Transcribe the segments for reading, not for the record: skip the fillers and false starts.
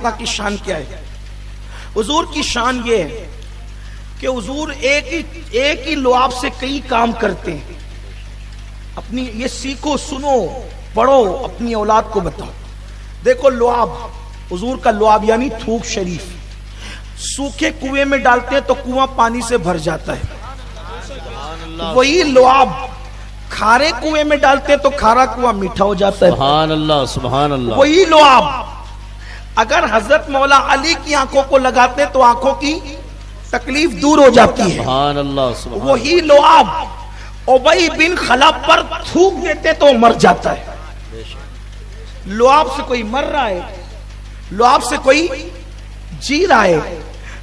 آقا کی شان کیا ہے؟ حضور کی شان یہ ہے کہ حضور ایک ہی لعاب سے کئی کام کرتے ہیں. اپنی یہ سیکھو، سنو، پڑھو، اپنی اولاد کو بتاؤ. دیکھو لعاب، حضور کا لعاب یعنی تھوک شریف، سوکھے کنویں میں ڈالتے ہیں تو کنواں پانی سے بھر جاتا ہے. وہی لعاب کھارے کنویں میں ڈالتے ہیں تو کھارا کنواں میٹھا ہو جاتا ہے. سبحان اللہ سبحان اللہ. وہی لعاب اگر حضرت مولا علی کی آنکھوں کو لگاتے تو آنکھوں کی تکلیف دور ہو جاتی ہے. سبحان اللہ سبحان. وہی لعاب ابی بن خلف پر تھوک دیتے تو مر جاتا ہے. لعاب سے کوئی مر رہا ہے، لعاب سے کوئی جی رہا ہے،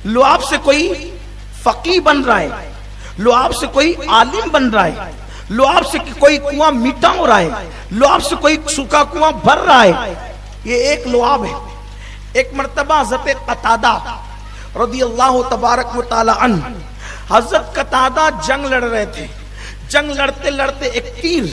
لعاب سے کوئی فقیہ بن رہا ہے، لعاب سے کوئی عالم بن رہا ہے، لعاب سے کوئی کنواں میٹھا ہو رہا ہے، لعاب سے کوئی سوکھا کنواں بھر رہا ہے. یہ ایک لعاب ہے. ایک مرتبہ حضرت قتادہ رضی اللہ تبارک و تعالی عنہ، حضرت قتادہ جنگ لڑ رہے تھے. جنگ لڑتے لڑتے ایک تیر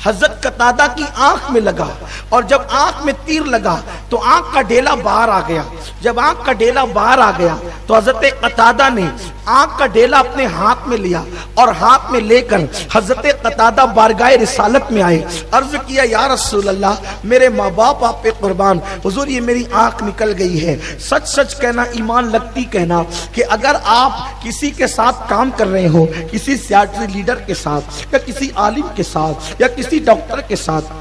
حضرت قتادہ کی آنکھ میں لگا، اور جب آنکھ میں تیر لگا تو آنکھ کا ڈیلا باہر آ گیا. جب آنکھ کا ڈیلا باہر آ گیا تو حضرت قتادہ نے آنکھ کا ڈیلا اپنے ہاتھ میں لیا، اور ہاتھ میں لے کر حضرت قتادہ بارگاہ رسالت میں آئے. عرض کیا یا رسول اللہ، میرے ماں باپ آپ پہ قربان، حضور یہ میری آنکھ نکل گئی ہے. سچ سچ کہنا، ایمان لگتی کہنا کہ اگر آپ کسی کے ساتھ کام کر رہے ہو، کسی سیاسی لیڈر کے ساتھ یا کسی عالم کے ساتھ یا کسی ڈاکٹر کے ساتھ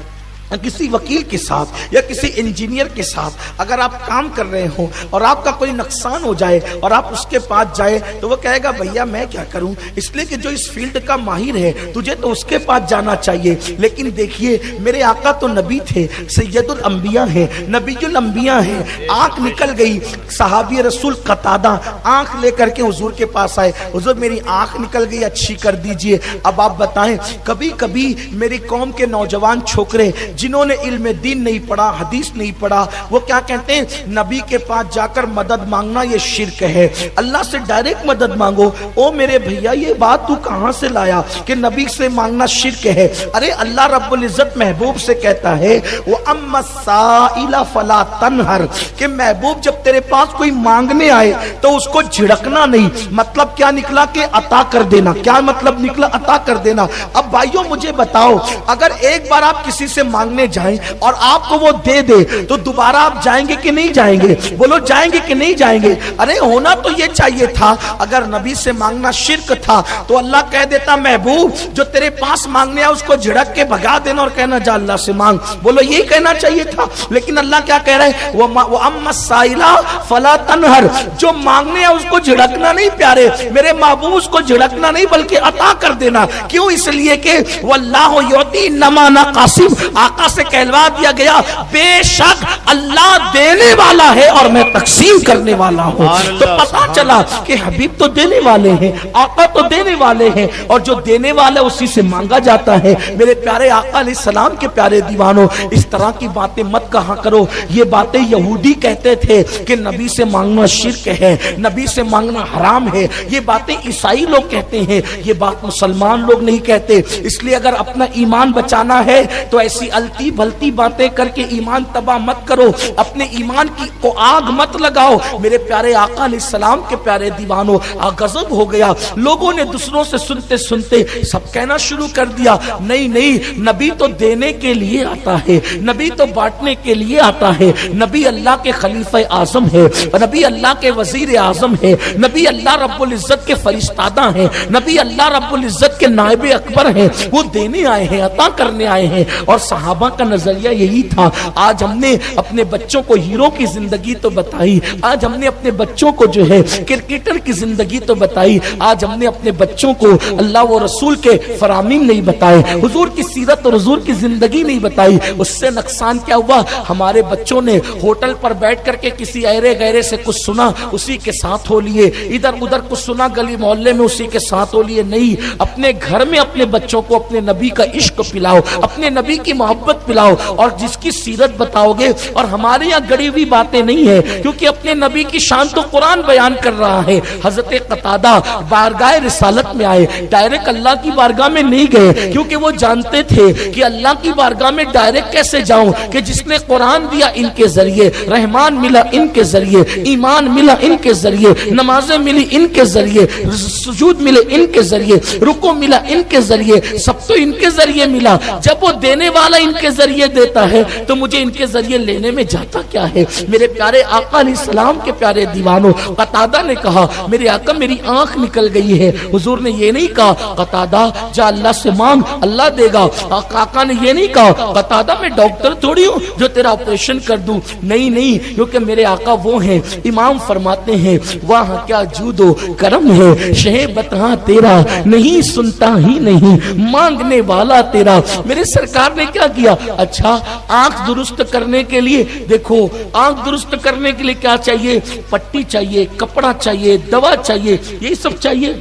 یا کسی وکیل کے ساتھ یا کسی انجینئر کے ساتھ اگر آپ کام کر رہے ہو اور آپ کا کوئی نقصان ہو جائے اور آپ اس کے پاس جائے تو وہ کہے گا بھیا میں کیا کروں، اس لیے کہ جو اس فیلڈ کا ماہر ہے تجھے تو اس کے پاس جانا چاہیے. لیکن دیکھیے میرے آقا تو نبی تھے، سید الانبیاء ہیں، نبی الانبیاء ہیں. آنکھ نکل گئی. صحابی رسول قتادہ آنکھ لے کر کے حضور کے پاس آئے. حضور میری آنکھ نکل گئی، اچھی کر دیجئے. اب آپ بتائیں، کبھی کبھی میری قوم کے نوجوان چھوکرے جنہوں نے علم دین نہیں پڑھا، حدیث نہیں پڑھا، وہ کیا کہتے ہیں؟ نبی کے پاس جا کر مدد مانگنا یہ شرک ہے، اللہ سے ڈائریکٹ مدد مانگو. او میرے بھیا یہ بات تو کہاں سے لایا کہ نبی سے مانگنا شرک ہے؟ ارے اللہ رب العزت محبوب سے کہتا ہے وَأَمَّا السَّائِلَ فَلَا تَنْهَرْ، کہ محبوب جب تیرے پاس کوئی مانگنے آئے تو اس کو جھڑکنا نہیں. مطلب کیا نکلا؟ کہ عطا کر دینا. کیا مطلب نکلا؟ عطا کر دینا. اب بھائیوں مجھے بتاؤ، اگر ایک بار آپ کسی سے مانگنے جائیں اور آپ کو وہ دے دے تو دوبارہ آپ جائیں گے کہ نہیں جائیں گے؟ بولو جائیں گے کہ نہیں جائیں گے؟ ارے ہونا تو یہ چاہیے تھا، اگر نبی سے مانگنا شرک تھا تو اللہ کہہ دیتا محبوب جو تیرے پاس مانگنے آئے اس کو جھڑک کے بھگا دینا اور کہنا جا اللہ سے مانگ. بولو یہی کہنا چاہیے تھا. لیکن اللہ کیا کہہ رہے ہیں؟ وَأَمَّا السَّائِلَ فَلَا تَنْهَرْ، جو مانگنے آئے اس کو جھڑکنا نہیں پیارے میرے محبوب، اس کو جھڑکنا نہیں بلکہ عطا کر دینا. کیوں؟ اس لیے کہ وَاللَّهُ يُعْطِي إِنَّمَا أَنَا قَاسِمٌ، آقا سے کہلوا دیا گیا بے شک اللہ دینے والا ہے اور میں تقسیم کرنے والا ہوں. تو پتا چلا کہ حبیب تو دینے والے ہیں، آقا تو دینے والے ہیں، اور جو دینے والا اسی سے مانگا جاتا ہے. میرے پیارے آقا علیہ السلام کے پیارے دیوانوں، اس طرح کی باتیں مت کہا کرو. یہ باتیں یہودی کہتے تھے کہ نبی سے مانگنا شرک ہے، نبی سے مانگنا حرام ہے. یہ باتیں عیسائی لوگ کہتے ہیں، یہ بات مسلمان لوگ نہیں کہتے. اس لیے اگر اپنا ایمان بچانا ہے تو ایسی الٹی بھلتی باتیں کر کے ایمان تباہ مت کرو، اپنے ایمان کی کو آگ مت لگاؤ. میرے پیارے آقا علیہ السلام کے پیارے دیوانوں، غضب ہو گیا. لوگوں نے دوسروں سے سنتے سنتے سب کہنا شروع کر دیا نہیں نہیں، نبی تو دینے کے لیے آتا ہے، نبی تو بانٹنے کے لیے آتا ہے، نبی اللہ کے خلیفہ اعظم ہے، نبی اللہ کے وزیر اعظم ہے، نبی اللہ رب العزت کے فرشتادہ ہیں، نبی اللہ رب العزت کے نائب اکبر ہیں. وہ دینے آئے ہیں، عطا کرنے آئے ہیں. اور صحابہ کا نظریہ یہی تھا. آج ہم نے اپنے بچوں کو ہیرو کی زندگی تو بتائی، آج ہم نے اپنے بچوں کو جو ہے کرکٹر کی زندگی تو بتائی، آج ہم نے اپنے بچوں کو اللہ و رسول کے فرامین نہیں بتائے، حضور کی سیرت اور حضور کی زندگی نہیں بتائی. اس سے نقصان کیا ہوا؟ ہمارے بچوں نے ہوٹل پر بیٹھ کر کے کسی ایرے غیرے سے کچھ سنا، اسی کے ساتھ ہو لیے، ادھر ادھر کچھ سنا گلی محلے میں، اسی کے ساتھ ہو لیے. نہیں، اپنے گھر میں اپنے بچوں کو اپنے نبی کا عشق پلاؤ، اپنے نبی کی محبت محبت پلاؤ اور جس کی سیرت بتاؤ گے. اور ہمارے یہاں گڑی ہوئی باتیں نہیں ہے, کیونکہ اپنے نبی کی شان تو قرآن بیان کر رہا ہے. حضرت قتادہ بارگاہ رسالت میں آئے, ڈائریکٹ اللہ کی بارگاہ میں نہیں گئے, کیونکہ وہ جانتے تھے کہ اللہ کی بارگاہ میں ڈائریکٹ کیسے جاؤں, کہ جس نے قرآن دیا ان کے ذریعے, رحمان ملا ان کے ذریعے, ایمان ملا ان کے ذریعے, نمازیں ملی ان کے ذریعے, سجود ملے ان کے ذریعے, رکوع ملا ان کے ذریعے, سب تو ان کے ذریعے ملا. جب وہ دینے والا ان کے ذریعے دیتا ہے تو مجھے ان کے ذریعے لینے میں جاتا کیا ہے؟ میرے پیارے آقا علیہ السلام کے پیارے دیوانوں, قتادہ نے کہا میرے آقا میری آنکھ نکل گئی ہے. حضور نے یہ نہیں کہا قتادہ جا اللہ سے مانگ اللہ دے گا. آقا نے یہ نہیں کہا قتادہ میں ڈاکٹر تھوڑی ہوں جو تیرا آپریشن کر دوں. نہیں, کیونکہ میرے آقا وہ ہیں, امام فرماتے ہیں وہاں کیا جود و کرم ہے, شہ بتہاں تیرا نہیں سنتا ہی نہیں, مانگنے والا تیرا. میرے سرکار نے کیا کیا؟ اچھا آنکھ درست کرنے کے لیے دیکھو, آنکھ درست کرنے کے لیے کیا چاہیے؟ پٹی چاہیے, کپڑا چاہیے, دوا چاہیے, یہی سب چاہیے.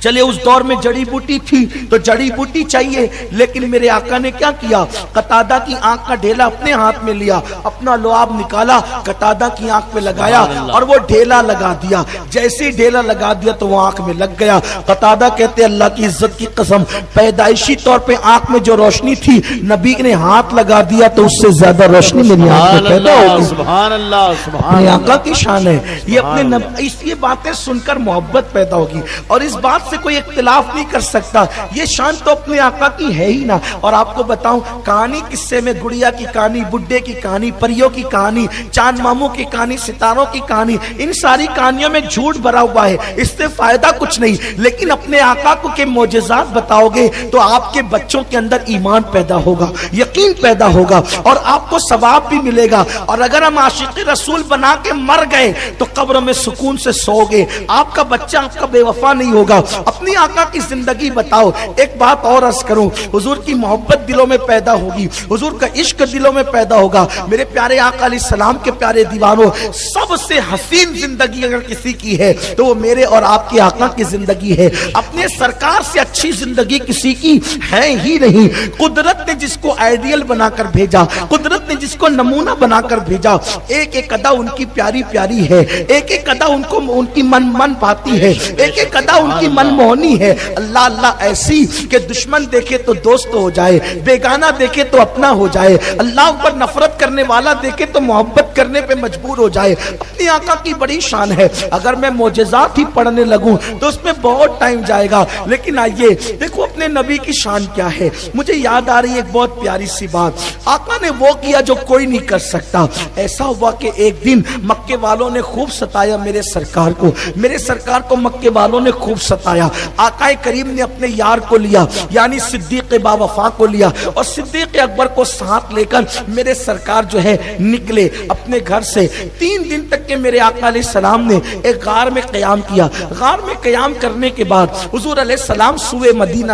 چلے اس دور میں جڑی بوٹی تھی تو جڑی بوٹی چاہیے, لیکن میرے آقا نے کیا کیا؟ قتادہ کی آنکھ کا ڈھیلا اپنے ہاتھ میں لیا, اپنا لعاب نکالا, قتادہ کی آنکھ پہ لگایا اور وہ ڈھیلا لگا دیا. جیسے ہی ڈھیلا لگا دیا تو وہ آنکھ میں لگ گیا. قتادہ کہتے اللہ کی عزت کی قسم, پیدائشی طور پہ آنکھ میں جو روشنی تھی نبی نے ہاتھ لگا دیا تو اس سے زیادہ روشنی میری آنکھ میں پیدا ہو گئی. سبحان اللہ, سبحان اپنے اللہ. آقا کی شان ہے یہ. اپنے یہ باتیں سن کر محبت پیدا ہوگی اور اس بات سے کوئی اختلاف نہیں کر سکتا. یہ شان تو اپنے آقا کی ہے ہی نا. اور آپ کو بتاؤں کہانی قصے میں گڑیا کی کہانی, بڈھے کی کہانی, پریوں کی کہانی, چاند ماموں کی کہانی, ستاروں کی کہانی, ان ساری کہانیوں میں جھوٹ بھرا ہوا ہے, اس سے فائدہ کچھ نہیں. لیکن اپنے آقا کو کے معجزات بتاؤ گے تو آپ کے بچوں کے اندر ایمان پیدا ہوگا, یقین پیدا ہوگا اور آپ کو ثواب بھی ملے گا. اور اگر ہم عاشق رسول بنا کے مر گئے تو قبر میں سکون سے سو گے, آپ کا بچہ آپ کا بے وفا نہیں ہوگا. اپنی آقا کی زندگی بتاؤ. ایک بات اور عرض کروں, حضور کی محبت دلوں میں پیدا ہوگی, حضور کا عشق دلوں میں پیدا ہوگا. میرے پیارے آقا علیہ السلام کے پیارے دیوانوں, سب سے حسین زندگی اگر کسی کی ہے تو وہ میرے اور آپ کے آقا کی زندگی ہے. اپنے سرکار سے اچھی زندگی کسی کی ہے ہی نہیں. قدرت نے جس کو آئیڈیل بنا کر بھیجا, قدرت نے جس کو نمونہ بنا کر بھیجا, ایک ایک ادا ان کی پیاری پیاری ہے, ایک ایک ادا ان کو ان کی من پاتی ہے, ایک ایک ادا ان کی من مونی ہے. اللہ اللہ ایسی کہ دشمن دیکھے تو دوست ہو جائے, بیگانہ دیکھے تو اپنا ہو جائے, اللہ پر نفرت کرنے والا دیکھے تو محبت کرنے پہ مجبور ہو جائے. اپنی آقا کی بڑی شان ہے. اگر میں معجزات ہی پڑھنے لگوں تو اس میں بہت ٹائم جائے گا, لیکن آئیے دیکھو اپنے نبی کی شان کیا ہے. مجھے یاد آ رہی ہے ایک بہت پیاری سی بات. آقا نے وہ کیا جو کوئی نہیں کر سکتا. ایسا ہوا کہ ایک دن مکے والوں نے خوب ستایا میرے سرکار کو, میرے سرکار کو مکے والوں نے خوب ستایا. آقا کریم نے اپنے یار کو لیا, یعنی صدیق با وفا کو لیا, اور صدیق اکبر کو ساتھ لے کر میرے سرکار جو ہے نکلے اپنے گھر سے. 3 دن تک کے میرے آقا علیہ السلام نے ایک غار میں قیام کیا. غار میں قیام کرنے کے بعد حضور علیہ السلام سوئے مدینہ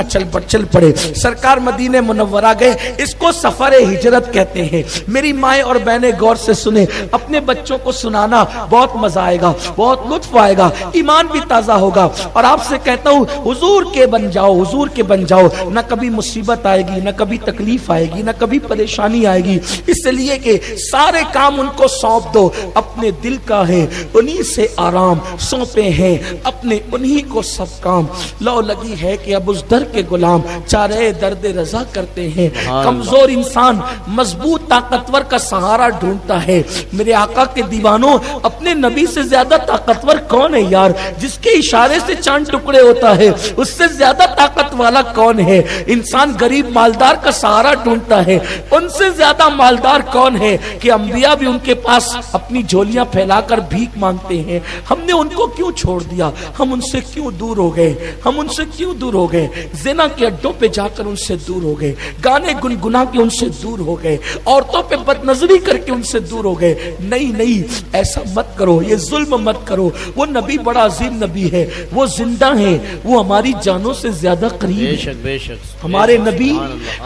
چل پڑے. سرکار مدینہ منورہ گئے. اس کو سفر ہجرت کہتے ہیں. میری مائیں اور بہنیں غور سے سنیں, اپنے بچوں کو سنانا, بہت مزہ آئے گا, بہت لطف آئے گا, ایمان بھی تازہ ہوگا. اور آپ سے کہتا ہوں حضور کے بن جاؤ, حضور کے بن جاؤ. نہ کبھی مصیبت آئے گی, نہ کبھی تکلیف آئے گی, نہ کبھی پریشانی آئے گی. اس لیے کہ سارے کام ان کو سونپ دو. اپنے دل کا ہے انہی سے آرام, سونپے ہیں اپنے انہی کو سب کام. لو لگی ہے کہ اب اس در کے غلام چارے درد رضا کرتے ہیں. کمزور انسان مضبوط طاقتور کا سہارا ڈھونڈتا ہے. میرے آقا کے دیوانوں, اپنے نبی سے زیادہ طاقتور کون ہے یار؟ جس کے اشارے سے چاند ٹکڑے ہوتا ہے, اس سے زیادہ طاقت والا کون ہے؟ انسان غریب مالدار کا سہارا ڈھونڈتا ہے, ان سے زیادہ مالدار کون ہے کہ انبیاء بھی ان کے پاس اپنی جھولیاں پھیلا کر بھیک مانگتے ہیں. ہم نے ان کو کیوں چھوڑ دیا؟ ہم ان سے کیوں دور ہو گئے؟ ہم ان سے کیوں دور ہو گئے؟ زنا کے اڈوں پہ جا کر ان سے دور ہو گئے, گانے گنگنا کے ان سے دور ہو گئے, عورتوں پہ بد نظری کر کے ان سے دور ہو گئے. نہیں, ایسا مت کرو, یہ ظلم مت کرو. وہ نبی بڑا عظیم نبی ہے, وہ زندہ ہے, وہ ہماری جانوں سے زیادہ قریب ہے. ہمارے نبی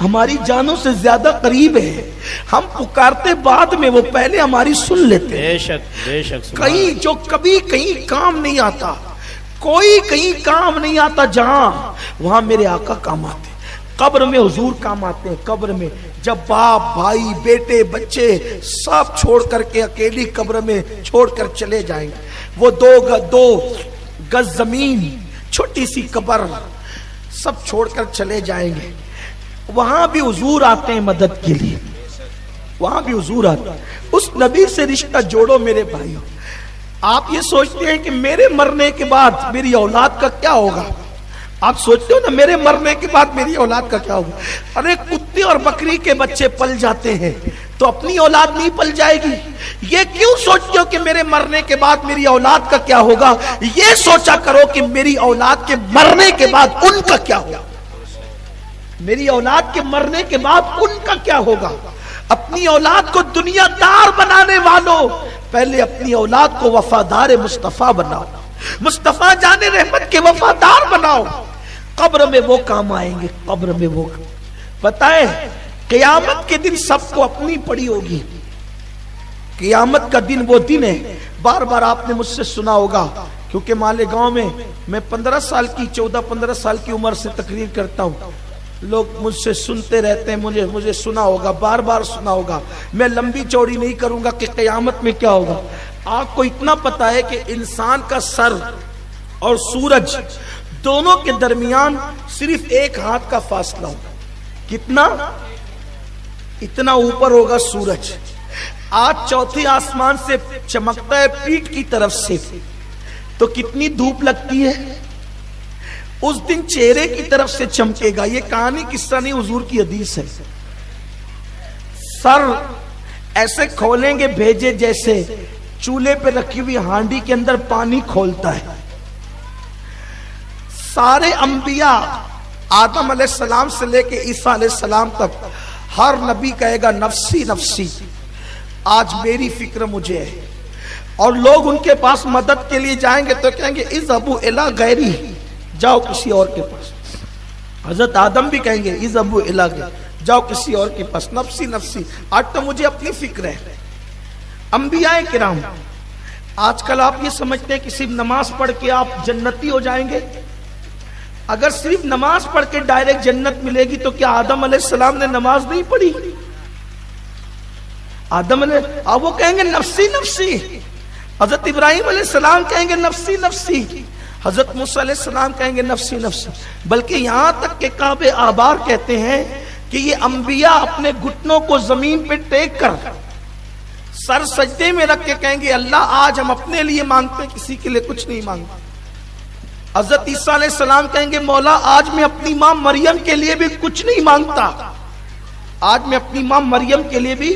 ہماری جانوں سے زیادہ قریب ہے. ہم پکارتے بعد میں, وہ پہلے ہماری سن لیتے ہیں. کہیں جو کبھی کہیں کام نہیں آتا, کوئی کہیں کام نہیں آتا, جہاں وہاں میرے آقا کام آتے. قبر میں حضور کام آتے ہیں, قبر میں جب باپ بھائی بیٹے بچے سب چھوڑ کر کے اکیلی قبر میں چھوڑ کر چلے جائیں گے، وہ دو گز زمین چھوٹی سی قبر سب چھوڑ کر چلے جائیں گے، وہاں بھی حضور آتے ہیں مدد کے لیے، وہاں بھی حضور آتے ہیں۔ اس نبی سے رشتہ جوڑو میرے بھائیوں۔ آپ یہ سوچتے ہیں کہ میرے مرنے کے بعد میری اولاد کا کیا ہوگا؟ آپ سوچتے ہو نا میرے مرنے کے بعد میری اولاد کا کیا ہوگا؟ ارے کتے اور بکری کے بچے پل جاتے ہیں تو اپنی اولاد نہیں پل جائے گی؟ یہ کیوں سوچتے ہو کہ میرے مرنے کے بعد میری اولاد کا کیا ہوگا؟ یہ سوچا کرو کہ میری اولاد کے مرنے کے بعد ان کا کیا ہوگا، میری اولاد کے مرنے کے بعد ان کا کیا ہوگا۔ اپنی اولاد کو دنیا دار بنانے والوں، پہلے اپنی اولاد کو وفادار مصطفیٰ بناؤ، مصطفیٰ جان رحمت کے وفادار بناؤ، قبر میں وہ کام آئیں گے، قبر میں وہ کام۔ پتہ ہے قیامت کے دن سب کو اپنی پڑی ہوگی، قیامت کا دن وہ دن ہے، بار بار آپ نے مجھ سے سنا ہوگا، کیونکہ مالیگاؤں میں 15 سال کی 14-15 سال کی عمر سے تقریر کرتا ہوں، لوگ مجھ سے سنتے رہتے ہیں، مجھے سنا ہوگا، بار بار سنا ہوگا۔ میں لمبی چوڑی نہیں کروں گا کہ قیامت میں کیا ہوگا۔ آپ کو اتنا پتا ہے کہ انسان کا سر اور سورج دونوں کے درمیان صرف ایک ہاتھ کا فاصلہ ہوگا۔ کتنا؟ اتنا اوپر ہوگا سورج۔ آج چوتھے آسمان سے چمکتا ہے پیٹھ کی طرف سے تو کتنی دھوپ لگتی ہے؟ اس دن چہرے کی طرف سے چمکے گا۔ یہ کہانی قصہ نہیں، حضور کی حدیث ہے۔ سر ایسے کھولیں گے بھیجے جیسے چولہے پہ رکھی ہوئی ہانڈی کے اندر پانی کھولتا ہے۔ سارے انبیاء آدم علیہ السلام سے لے کے عیسیٰ علیہ السلام تک ہر نبی کہے گا نفسی نفسی، آج میری فکر مجھے ہے۔ اور لوگ ان کے پاس مدد کے لیے جائیں گے تو کہیں گے اذهبوا الی غیری، جاؤ کسی اور کے پاس۔ حضرت آدم بھی کہیں گے اذهبوا الی غیری، جاؤ کسی اور کے پاس، نفسی نفسی، آج تو مجھے اپنی فکر ہے۔ انبیاء کرام، آج کل آپ یہ سمجھتے ہیں کہ صرف نماز پڑھ کے آپ جنتی ہو جائیں گے؟ اگر صرف نماز پڑھ کے ڈائریکٹ جنت ملے گی تو کیا آدم علیہ السلام نے نماز نہیں پڑھی؟ آدم علیہ اب وہ کہیں گے نفسی نفسی، حضرت ابراہیم علیہ السلام کہیں گے نفسی نفسی، حضرت موسیٰ علیہ السلام کہیں گے نفسی نفسی، بلکہ یہاں تک کہ کعب احبار کہتے ہیں کہ یہ انبیاء اپنے گھٹنوں کو زمین پہ ٹیک کر سر سجدے میں رکھ کے کہیں گے اللہ آج ہم اپنے لیے مانگتے ہیں، کسی کے لیے کچھ نہیں مانگتے۔ حضرت عیسیٰ علیہ السلام کہیں گے مولا آج میں اپنی ماں مریم کے لیے بھی کچھ نہیں مانگتا، آج میں اپنی ماں مریم کے لیے بھی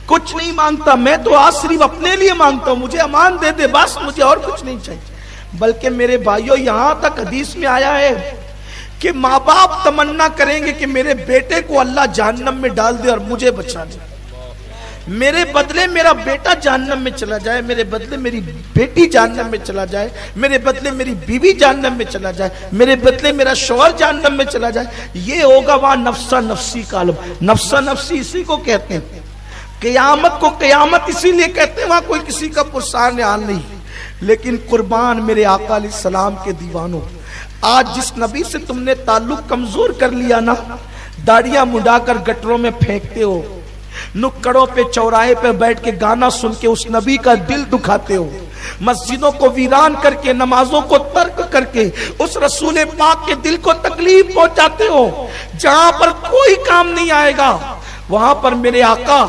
کچھ نہیں مانگتا، میں تو آج صرف اپنے لیے مانگتا ہوں، مجھے امان دے دے بس، مجھے اور کچھ نہیں چاہیے۔ بلکہ میرے بھائیوں یہاں تک حدیث میں آیا ہے کہ ماں باپ تمنا کریں گے کہ میرے بیٹے کو اللہ جہنم میں ڈال دے اور مجھے بچا دے، میرے بدلے میرا بیٹا جہنم میں چلا جائے، میرے بدلے میری بیٹی جہنم میں چلا جائے، میرے بدلے میری بیوی جہنم میں چلا جائے، میرے بدلے میرا شوہر جہنم میں چلا جائے۔ یہ ہوگا وہاں نفسا نفسی کا عالم۔ نفسا نفسی اسی کو کہتے ہیں، قیامت کو قیامت اسی لیے کہتے ہیں، وہاں کوئی کسی کا پرسان حال نہیں۔ لیکن قربان میرے آقا علیہ السلام کے دیوانوں، آج جس نبی سے تم نے تعلق کمزور کر لیا نا، داڑیاں مڈا کر گٹروں میں پھینکتے ہو، نکڑوں پہ چوراہے پہ بیٹھ کے گانا سن کے اس نبی کا دل دکھاتے ہو، مسجدوں کو ویران کر کے نمازوں کو ترک کر کے اس رسول پاک کے دل کو تکلیف پہنچاتے ہو، جہاں پر کوئی کام نہیں آئے گا وہاں پر میرے آقا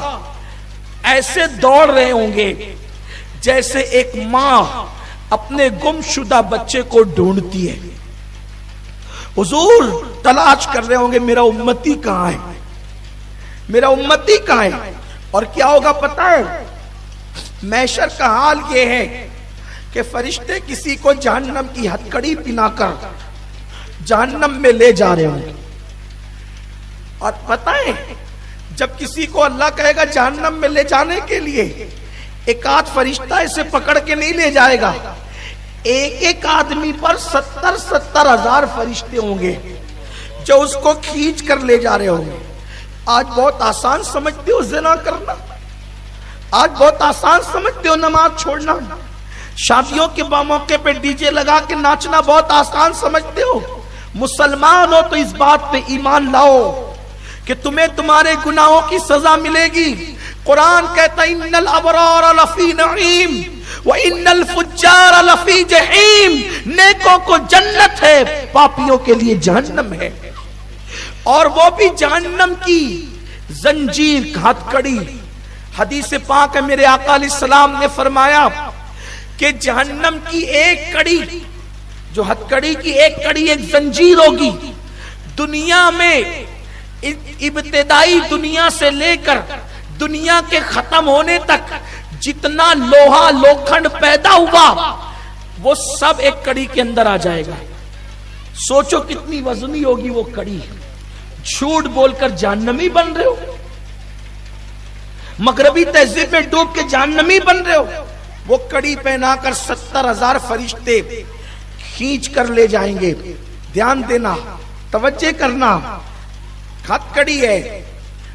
ایسے دوڑ رہے ہوں گے جیسے ایک ماں اپنے گم شدہ بچے کو ڈھونڈتی ہے۔ حضور تلاش کر رہے ہوں گے میرا امتی کہاں ہے، میرا امتی کہاں ہے۔ اور کیا ہوگا پتہ ہے؟ محشر کا حال یہ ہے کہ فرشتے کسی کو جہنم کی ہتکڑی پہنا کر جہنم میں لے جا رہے ہوں گے، اور پتہ ہے جب کسی کو اللہ کہے گا جہنم میں لے جانے کے لیے، ایک آدھ فرشتہ اسے پکڑ کے نہیں لے جائے گا، ایک ایک آدمی پر 70 ہزار فرشتے ہوں گے جو اس کو کھینچ کر لے جا رہے ہوں گے۔ آج بہت آسان سمجھتے ہو زنا کرنا، آج بہت آسان سمجھتے ہو نماز چھوڑنا، شادیوں کے موقع پہ ڈی جے لگا کے ناچنا بہت آسان سمجھتے ہو۔ مسلمان ہو تو اس بات پہ ایمان لاؤ کہ تمہیں تمہارے گناہوں کی سزا ملے گی. قرآن کہتا ہے ان الابرار لفی نعیم وان الفجار لفی جحیم. نیکوں کو جنت ہے، پاپیوں کے لیے جہنم ہے، اور وہ بھی جہنم کی زنجیر ہتھ کڑی. حدیث پاک ہے میرے آقا علیہ السلام نے فرمایا کہ جہنم کی ایک کڑی، جو ہتھ کڑی کی ایک کڑی ایک زنجیر ہوگی، دنیا میں ابتدائی دنیا سے لے کر دنیا کے ختم ہونے تک جتنا لوہا لوکھنڈ پیدا ہوا وہ سب ایک کڑی کے اندر آ جائے گا. سوچو کتنی وزنی ہوگی وہ کڑی. جھوٹ بول کر جہنمی بن رہے ہو، مغربی تہذیب میں ڈوب کے جہنمی بن رہے ہو. وہ کڑی پہنا کر 70,000 فرشتے کھینچ کر لے جائیں گے. دھیان دینا، توجہ کرنا، ہتھ کڑی ہے،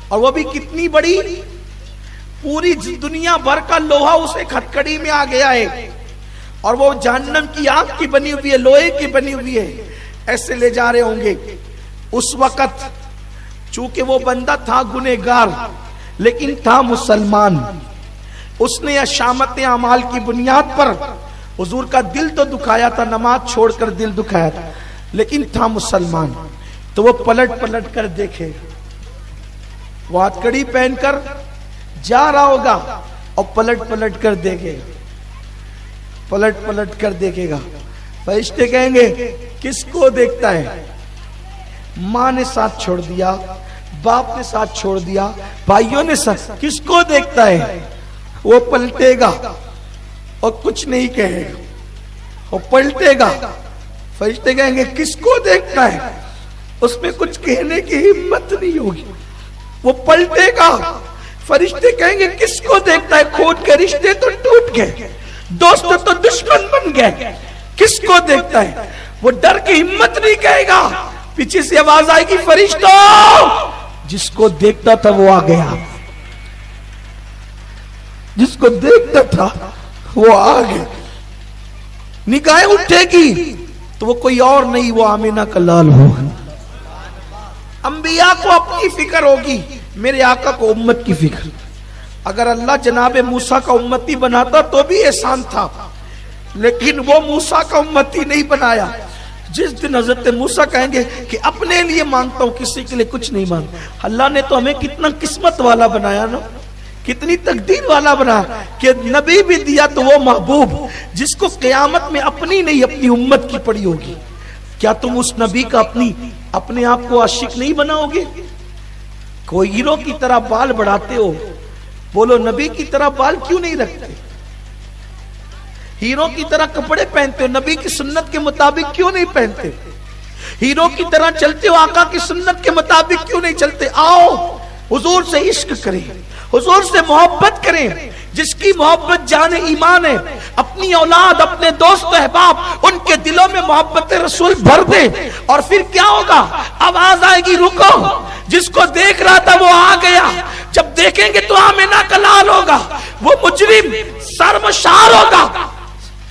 اور وہ بھی کتنی بڑی، پوری دنیا بھر کا لوہا اسے ہتھ کڑی میں آ گیا ہے، اور وہ جہنم کی آگ کی بنی ہوئی ہے، لوہے کی بنی ہوئی ہے. ایسے لے جا رہے ہوں گے. اس وقت چونکہ وہ بندہ تھا گنہگار لیکن تھا مسلمان، اس نے شامت اعمال کی بنیاد پر حضور کا دل تو دکھایا تھا، نماز چھوڑ کر دل دکھایا تھا، لیکن تھا مسلمان. تو وہ پلٹ پلٹ کر دیکھے، وہ ہاتھ کڑی پہن کر جا رہا ہوگا اور پلٹ پلٹ کر دیکھے گا، پلٹ پلٹ کر دیکھے گا. فرشتے کہیں گے کس کو دیکھتا ہے؟ ماں نے ساتھ چھوڑ دیا، باپ نے ساتھ چھوڑ دیا، بھائیوں نے ساتھ، کس کو دیکھتا ہے؟ وہ پلٹے گا اور کچھ نہیں کہے گا، وہ پلٹے گا. فرشتے کہیں گے کس کو دیکھتا ہے؟ اس میں کچھ کہنے کی ہمت نہیں ہوگی، وہ پلٹے گا. فرشتے کہیں گے کس کو دیکھتا ہے؟ کھوٹ کے رشتے تو ٹوٹ گئے، دوست تو دشمن بن گئے، کس کو دیکھتا ہے؟ وہ ڈر کی ہمت نہیں کہے گا. پیچھے سے آواز آئے گی فرشتوں، جس کو دیکھتا تھا وہ آ گیا، جس کو دیکھتا تھا وہ آ گیا. نگاہیں اٹھے گی تو وہ کوئی اور نہیں، وہ آمینہ کا لال ہوگا. انبیاء کو اپنی فکر ہوگی، میرے آقا کو امت کی فکر. اگر اللہ جناب موسیٰ کا امتی بناتا تو بھی احسان تھا، لیکن وہ موسیٰ کا امتی نہیں بنایا. جس دن حضرت موسیٰ کہیں گے کہ اپنے لیے مانگتا ہوں، کسی کے لیے کچھ نہیں مانگتا. اللہ نے تو ہمیں کتنا قسمت والا بنایا نا، کتنی تقدیر والا بنایا کہ نبی بھی دیا تو وہ محبوب جس کو قیامت میں اپنی نہیں اپنی امت کی پڑی ہوگی. کیا تم اس نبی کا اپنے آپ کو عاشق نہیں بناؤ گے؟ کوئی ہیرو کی طرح بال بڑھاتے ہو، بولو نبی کی طرح بال کیوں نہیں رکھتے؟ ہیرو کی طرح کپڑے پہنتے ہو، نبی کی سنت کے مطابق کیوں نہیں پہنتے؟ ہیرو کی طرح چلتے ہو، آقا کی سنت کے مطابق کیوں نہیں چلتے؟ آؤ حضور سے عشق کریں، حضور سے محبت کریں. جس کی محبت جان ایمان ہے، اپنی اولاد، اپنے دوست احباب، ان کے دلوں میں محبت رسول بھر دے. اور پھر کیا ہوگا؟ آواز آئے گی رکو. جس کو دیکھ رہا تھا وہ آ گیا. جب دیکھیں گے تو آمینہ کا لال ہوگا، وہ مجرم شرمسار ہوگا،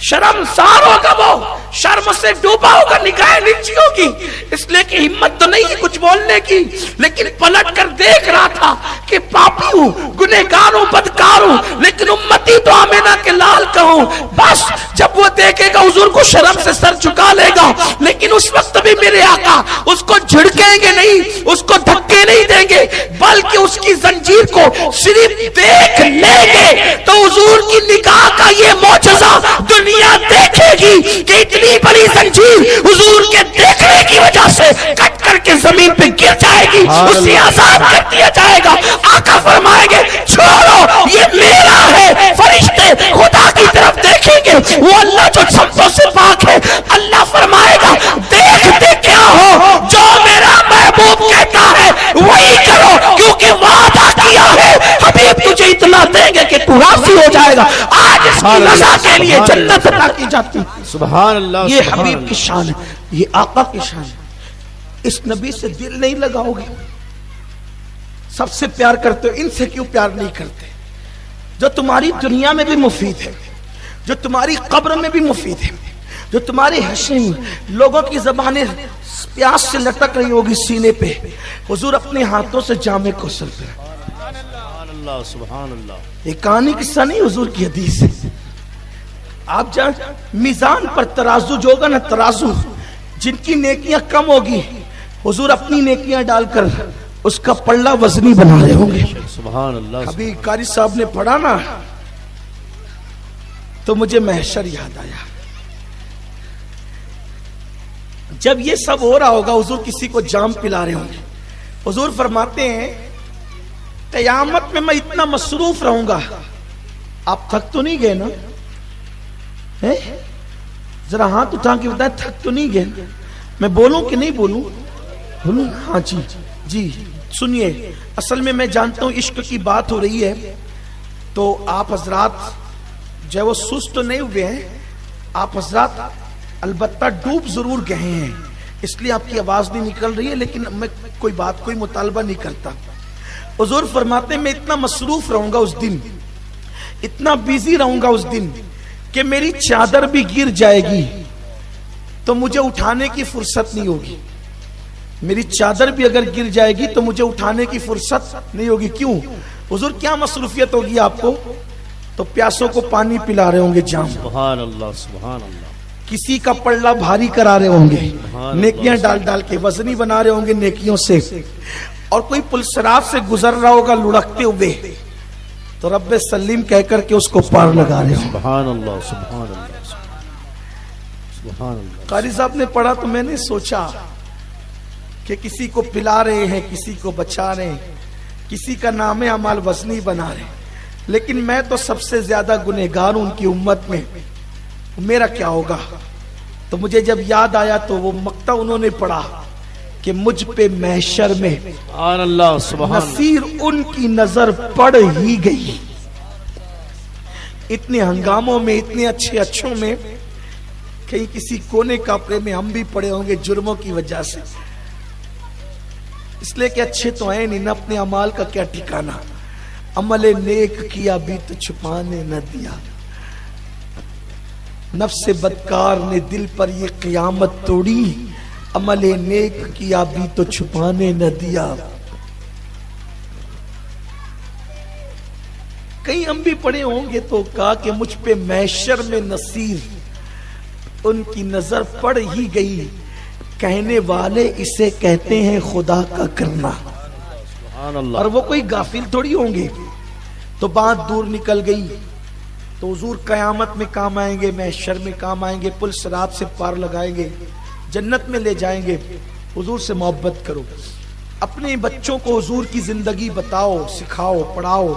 شرمسار ہوگا، وہ شرم سے ڈوبا ہوگا، نگاہیں نیچی ہوگی. اس لیے کہ ہمت تو نہیں ہے کچھ بولنے کی، لیکن پلٹ کر دیکھ رہا تھا کہ پاپی ہوں، گنہگار ہوں، بدکار ہوں، لیکن امتی تو آمینہ کے لال کا ہوں. بس جب وہ دیکھے گا حضور کو شرم سے سر جھکا لے گا، لیکن اس وقت بھی میرے آقا اس کو جھڑکیں گے نہیں، اس کو دھکے نہیں دیں گے، بلکہ اس کی زنجیر کو صرف دیکھ لیں گے تو حضور کی نگاہ کا یہ معجزہ دنیا دیکھے گی کہ اتنی بڑی زنجیر حضور کے دیکھنے کی وجہ سے کٹ کر کے زمین پہ گر جائے گی، اسے آزاد کر دیا جائے گا. آقا فرمائیں گے چھوڑو یہ میرا ہے. فرشتے خدا کی طرف دیکھیں گے، وہ اللہ جو سبوں سے پاک ہے. اللہ فرمائے گا دیکھتے کیا ہو، جو میرا محبوب کہتا ہے وہی کرو، کیونکہ وعدہ کیا ہے حبیب تجھے اطلاع دیں گے کہ تو راضی ہو جائے گا. آج اس کی رضا کے لیے جنت عطا کی جاتی. سبحان اللہ. یہ حبیب کی شان ہے، یہ آقا کی شان ہے. اس نبی سے دل نہیں لگاؤ گے، سب سے پیار کرتے ہو، ان سے کیوں پیار نہیں کرتے؟ جو تمہاری دنیا میں بھی مفید ہے، جو تمہاری قبر میں بھی مفید ہے. جو تمہاری حشم لوگوں کی زبانیں پیاس سے لٹک رہی ہوگی سینے پہ، حضور اپنے ہاتھوں سے جام کوثر پہ. سبحان اللہ سبحان اللہ. یہ کہانی قصہ نہیں، حضور کی حدیث ہے. آپ جان میزان پر ترازو جو ہوگا نا، ترازو جن کی نیکیاں کم ہوگی، حضور اپنی نیکیاں ڈال کر اس کا پلڑا وزنی بنا رہے ہوں گے. سبحان اللہ. ابھی قاری صاحب نے پڑھا نا تو مجھے محشر یاد آیا. جب یہ سب ہو رہا ہوگا، حضور کسی کو جام پلا رہے ہوں گے. حضور فرماتے ہیں قیامت میں میں اتنا مصروف رہوں گا. آپ تھک تو نہیں گئے نا؟ ذرا ہاتھ اٹھا کے بتائیں، تھک تو نہیں گئے؟ میں بولوں کہ نہیں بولوں؟ بولوں؟ ہاں جی جی. سنیے، اصل میں میں جانتا ہوں عشق کی بات ہو رہی ہے تو آپ حضرات جو ہے وہ سست تو نہیں ہوئے ہیں. آپ حضرات البتہ ڈوب ضرور گئے ہیں، اس لیے آپ کی آواز نہیں نکل رہی ہے، لیکن میں کوئی مطالبہ نہیں کرتا. حضور فرماتے ہیں میں اتنا مصروف رہوں گا اس دن، اتنا بیزی رہوں گا اس دن کہ میری چادر بھی گر جائے گی تو مجھے اٹھانے کی فرصت نہیں ہوگی. میری چادر بھی اگر گر جائے گی تو مجھے اٹھانے کی فرصت نہیں ہوگی. کیوں؟ حضور کیا مصروفیت ہوگی آپ کو؟ تو پیاسوں کو پانی پلا رہے ہوں گے جام، سبحان اللہ سبحان اللہ. کسی کا پلڑا بھاری کرا رہے ہوں گے، نیکیاں ڈال ڈال کے وزنی بنا رہے ہوں گے نیکیوں سے، اور کوئی پلسرات سے گزر رہا ہوگا لڑکتے ہوئے تو رب سلیم کہہ کر کے اس کو پار لگا رہے ہوں. سبحان اللہ سبحان اللہ سبحان اللہ. قاری صاحب نے پڑھا تو میں نے سوچا کہ کسی کو پلا رہے ہیں، کسی کو بچا رہے ہیں، کسی کا نام اعمال وزنی بنا رہے ہیں، لیکن میں تو سب سے زیادہ گنہگار ہوں ان کی امت میں، میرا کیا ہوگا؟ تو مجھے جب یاد آیا تو وہ مقطع انہوں نے پڑھا کہ مجھ پہ محشر میں سبحان اللہ سبحان اللہ. نصیر ان کی نظر پڑ ہی گئی. اتنے ہنگاموں میں، اتنے اچھوں میں، کہیں کسی کونے کپڑے میں ہم بھی پڑے ہوں گے جرموں کی وجہ سے، اس لیے کہ اچھے تو ہیں نہیں، نہ اپنے اعمال کا کیا ٹھکانہ. عمل نیک کیا بھی تو چھپانے نہ دیا، نفس بدکار نے دل پر یہ قیامت توڑی، عمل نیک کیا بھی تو چھپانے نہ دیا. کہیں ہم بھی پڑے ہوں گے تو کہا کہ مجھ پہ محشر میں نصیر ان کی نظر پڑ ہی گئی، کہنے والے اسے کہتے ہیں خدا کا کرنا. سبحان اللہ. اور وہ کوئی غافل تھوڑی ہوں گے. تو بات دور نکل گئی تو حضور قیامت میں کام آئیں گے، محشر میں کام آئیں گے، پل صراط سے پار لگائیں گے، جنت میں لے جائیں گے. حضور سے محبت کرو، اپنے بچوں کو حضور کی زندگی بتاؤ، سکھاؤ، پڑھاؤ.